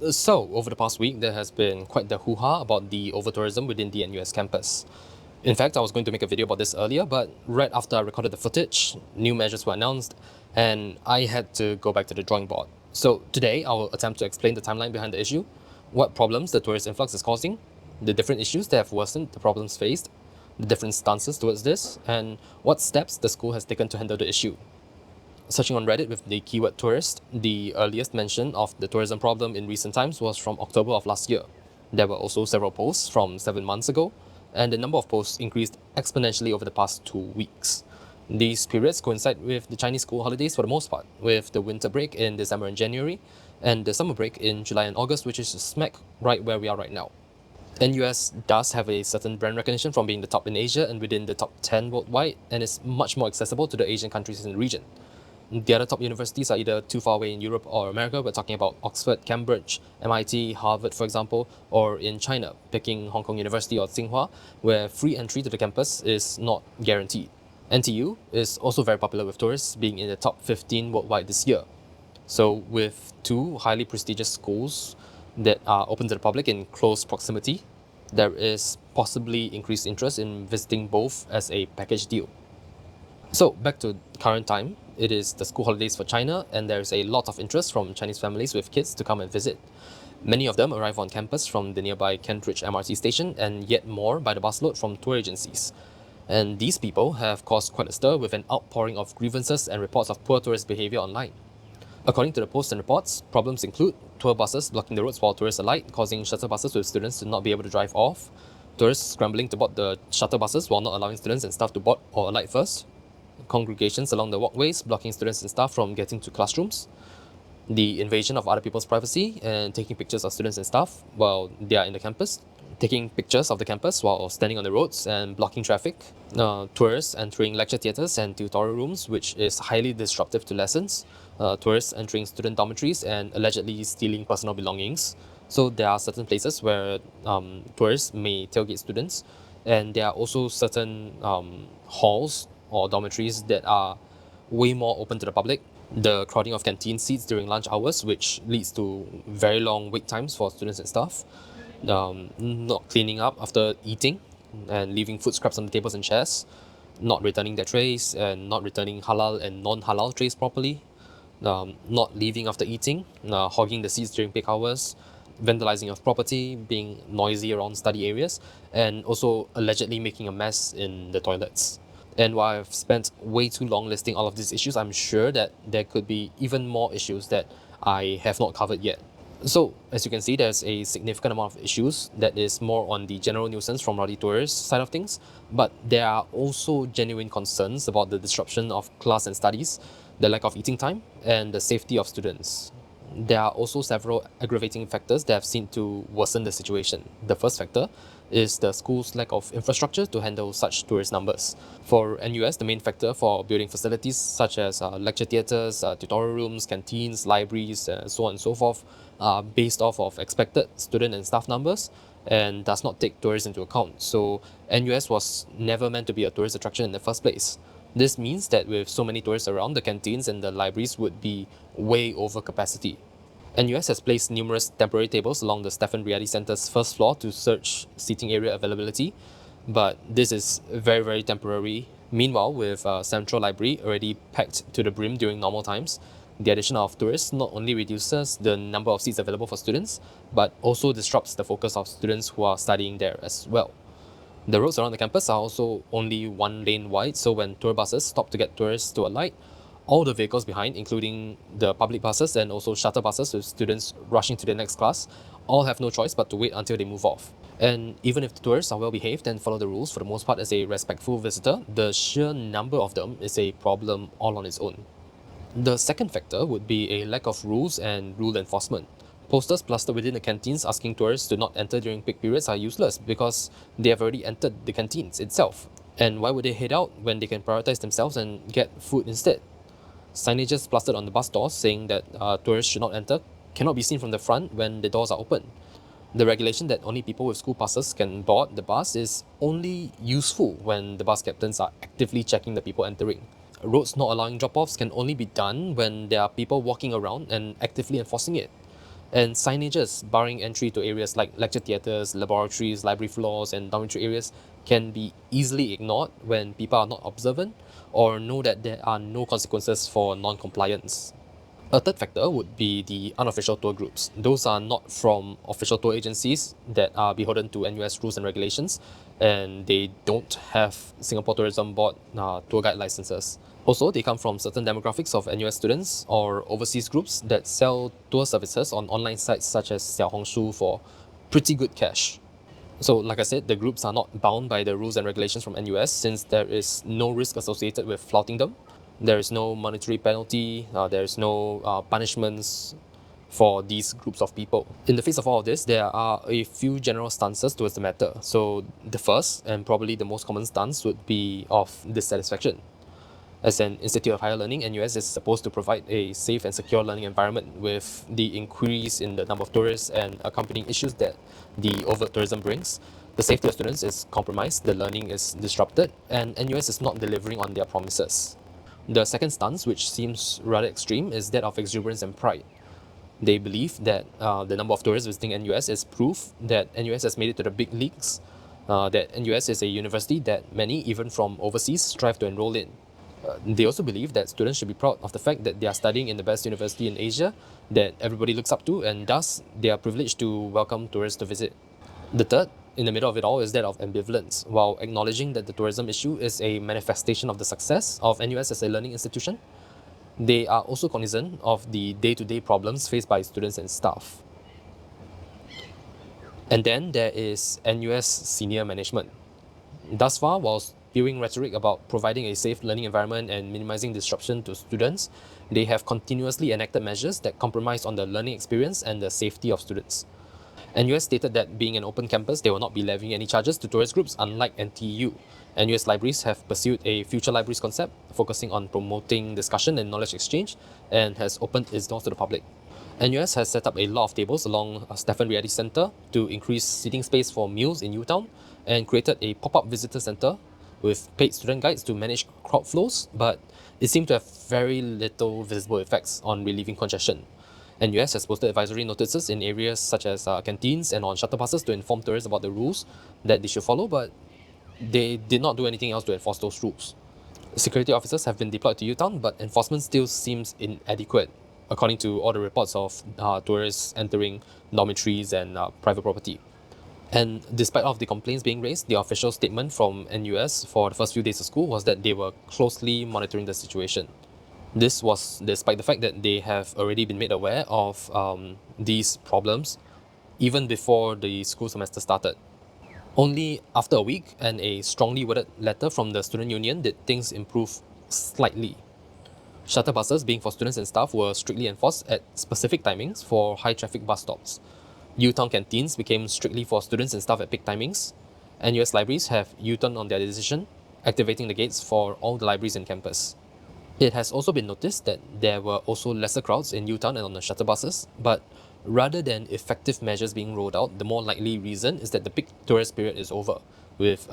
So, over the past week, there has been quite the hoo-ha about the overtourism within the NUS campus. In fact, I was going to make a video about this earlier, but right after I recorded the footage, new measures were announced, and I had to go back to the drawing board. So today, I will attempt to explain the timeline behind the issue, what problems the tourist influx is causing, the different issues that have worsened the problems faced, the different stances towards this, and what steps the school has taken to handle the issue. Searching on Reddit with the keyword tourist, the earliest mention of the tourism problem in recent times was from October of last year. There were also several posts from 7 months ago, and the number of posts increased exponentially over the past 2 weeks. These periods coincide with the Chinese school holidays for the most part, with the winter break in December and January, and the summer break in July and August, which is smack right where we are right now. NUS does have a certain brand recognition from being the top in Asia and within the top 10 worldwide, and is much more accessible to the Asian countries in the region. The other top universities are either too far away in Europe or America. We're talking about Oxford, Cambridge, MIT, Harvard, for example, or in China, picking Hong Kong University or Tsinghua, where free entry to the campus is not guaranteed. NTU is also very popular with tourists, being in the top 15 worldwide this year. So, with two highly prestigious schools that are open to the public in close proximity, there is possibly increased interest in visiting both as a package deal. So back to current time, it is the school holidays for China, and there is a lot of interest from Chinese families with kids to come and visit. Many of them arrive on campus from the nearby Kent Ridge MRT station, and yet more by the busload from tour agencies. And these people have caused quite a stir with an outpouring of grievances and reports of poor tourist behavior online. According to the posts and reports, problems include tour buses blocking the roads while tourists alight, causing shuttle buses with students to not be able to drive off, tourists scrambling to board the shuttle buses while not allowing students and staff to board or alight first, congregations along the walkways blocking students and staff from getting to classrooms, the invasion of other people's privacy and taking pictures of students and staff while they are in the campus, taking pictures of the campus while standing on the roads and blocking traffic, tourists entering lecture theatres and tutorial rooms, which is highly disruptive to lessons, tourists entering student dormitories and allegedly stealing personal belongings. So there are certain places where tourists may tailgate students, and there are also certain halls or dormitories that are way more open to the public. The crowding of canteen seats during lunch hours, which leads to very long wait times for students and staff, not cleaning up after eating and leaving food scraps on the tables and chairs, not returning their trays and not returning halal and non-halal trays properly, not leaving after eating, hogging the seats during peak hours, vandalizing of property, being noisy around study areas, and also allegedly making a mess in the toilets. And while I've spent way too long listing all of these issues, I'm sure that there could be even more issues that I have not covered yet. So, as you can see, there's a significant amount of issues that is more on the general nuisance from rowdy tourists side of things, but there are also genuine concerns about the disruption of class and studies, the lack of eating time, and the safety of students. There are also several aggravating factors that have seen to worsen the situation. The first factor is the school's lack of infrastructure to handle such tourist numbers. For NUS, the main factor for building facilities such as lecture theatres, tutorial rooms, canteens, libraries, so on and so forth are based off of expected student and staff numbers and does not take tourists into account. So NUS was never meant to be a tourist attraction in the first place. This means that with so many tourists around, the canteens and the libraries would be way over capacity. NUS has placed numerous temporary tables along the Stephen Riady Centre's first floor to search seating area availability, but this is very, very temporary. Meanwhile, with Central Library already packed to the brim during normal times, the addition of tourists not only reduces the number of seats available for students, but also disrupts the focus of students who are studying there as well. The roads around the campus are also only one lane wide, so when tour buses stop to get tourists to alight, all the vehicles behind, including the public buses and also shuttle buses with students rushing to their next class, all have no choice but to wait until they move off. And even if the tourists are well behaved and follow the rules for the most part as a respectful visitor, the sheer number of them is a problem all on its own. The second factor would be a lack of rules and rule enforcement. Posters plastered within the canteens asking tourists to not enter during peak periods are useless because they have already entered the canteens itself. And why would they head out when they can prioritize themselves and get food instead? Signages plastered on the bus doors saying that tourists should not enter cannot be seen from the front when the doors are open. The regulation that only people with school passes can board the bus is only useful when the bus captains are actively checking the people entering. Roads not allowing drop-offs can only be done when there are people walking around and actively enforcing it. And signages barring entry to areas like lecture theatres, laboratories, library floors, and dormitory areas can be easily ignored when people are not observant or know that there are no consequences for non-compliance. A third factor would be the unofficial tour groups. Those are not from official tour agencies that are beholden to NUS rules and regulations, and they don't have Singapore Tourism Board tour guide licenses. Also, they come from certain demographics of NUS students or overseas groups that sell tour services on online sites such as Xiaohongshu for pretty good cash. So, like I said, the groups are not bound by the rules and regulations from NUS since there is no risk associated with flouting them. There is no monetary penalty, there is no punishments for these groups of people. In the face of all of this, there are a few general stances towards the matter. So, the first and probably the most common stance would be of dissatisfaction. As an institute of higher learning, NUS is supposed to provide a safe and secure learning environment. With the increase in the number of tourists and accompanying issues that the over-tourism brings, the safety of students is compromised, the learning is disrupted, and NUS is not delivering on their promises. The second stance, which seems rather extreme, is that of exuberance and pride. They believe that the number of tourists visiting NUS is proof that NUS has made it to the big leagues, that NUS is a university that many, even from overseas, strive to enroll in. They also believe that students should be proud of the fact that they are studying in the best university in Asia that everybody looks up to, and thus they are privileged to welcome tourists to visit. The third, in the middle of it all, is that of ambivalence. While acknowledging that the tourism issue is a manifestation of the success of NUS as a learning institution, they are also cognizant of the day-to-day problems faced by students and staff. And then there is NUS senior management. Thus far, while spewing rhetoric about providing a safe learning environment and minimizing disruption to students, they have continuously enacted measures that compromise on the learning experience and the safety of students. NUS stated that being an open campus, they will not be levying any charges to tourist groups, unlike NTU. NUS libraries have pursued a future libraries concept, focusing on promoting discussion and knowledge exchange, and has opened its doors to the public. NUS has set up a lot of tables along Stephen Riady Centre to increase seating space for meals in UTown, and created a pop-up visitor centre with paid student guides to manage crowd flows, but it seemed to have very little visible effects on relieving congestion. NUS has posted advisory notices in areas such as canteens and on shuttle buses to inform tourists about the rules that they should follow, but they did not do anything else to enforce those rules. Security officers have been deployed to UTown, but enforcement still seems inadequate, according to all the reports of tourists entering dormitories and private property. And despite all of the complaints being raised, the official statement from NUS for the first few days of school was that they were closely monitoring the situation. This was despite the fact that they have already been made aware of these problems even before the school semester started. Only after a week and a strongly worded letter from the student union did things improve slightly. Shuttle buses being for students and staff were strictly enforced at specific timings for high traffic bus stops. UTown canteens became strictly for students and staff at peak timings. NUS libraries have U-turned on their decision, activating the gates for all the libraries in campus. It has also been noticed that there were also lesser crowds in UTown and on the shuttle buses, but rather than effective measures being rolled out, the more likely reason is that the peak tourist period is over, with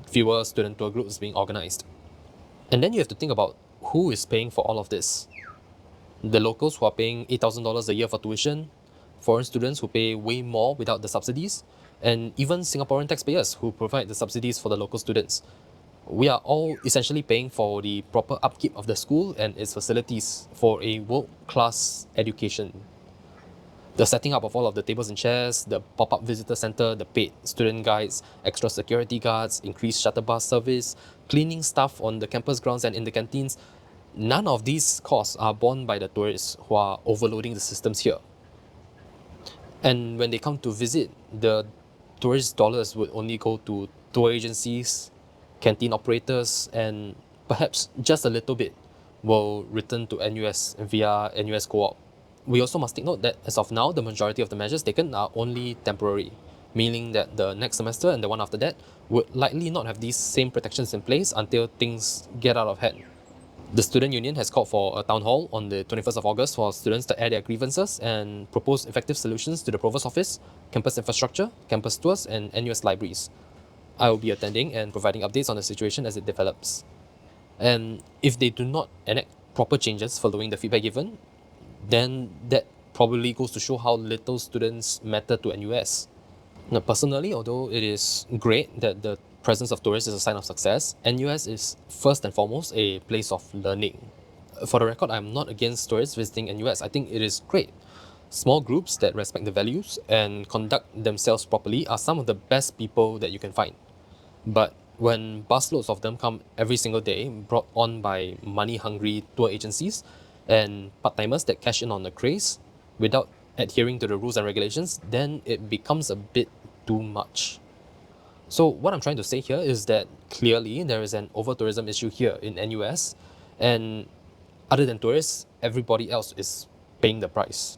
fewer student tour groups being organized. And then you have to think about who is paying for all of this. The locals who are paying $8,000 a year for tuition, foreign students who pay way more without the subsidies, and even Singaporean taxpayers who provide the subsidies for the local students. We are all essentially paying for the proper upkeep of the school and its facilities for a world-class education. The setting up of all of the tables and chairs, the pop-up visitor center, the paid student guides, extra security guards, increased shuttle bus service, cleaning staff on the campus grounds and in the canteens, none of these costs are borne by the tourists who are overloading the systems here. And when they come to visit, the tourist dollars would only go to tour agencies, canteen operators, and perhaps just a little bit will return to NUS via NUS Co-op. We also must take note that as of now, the majority of the measures taken are only temporary, meaning that the next semester and the one after that would likely not have these same protections in place until things get out of hand. The student union has called for a town hall on the 21st of August for students to air their grievances and propose effective solutions to the provost office, campus infrastructure, campus tours, and NUS libraries. I will be attending and providing updates on the situation as it develops. And if they do not enact proper changes following the feedback given, then that probably goes to show how little students matter to NUS. Now, personally, although it is great that the presence of tourists is a sign of success, NUS is first and foremost a place of learning. For the record, I'm not against tourists visiting NUS. I think it is great. Small groups that respect the values and conduct themselves properly are some of the best people that you can find. But when busloads of them come every single day, brought on by money-hungry tour agencies and part-timers that cash in on the craze without adhering to the rules and regulations, then it becomes a bit too much. So what I'm trying to say here is that clearly there is an over-tourism issue here in NUS, and other than tourists, everybody else is paying the price.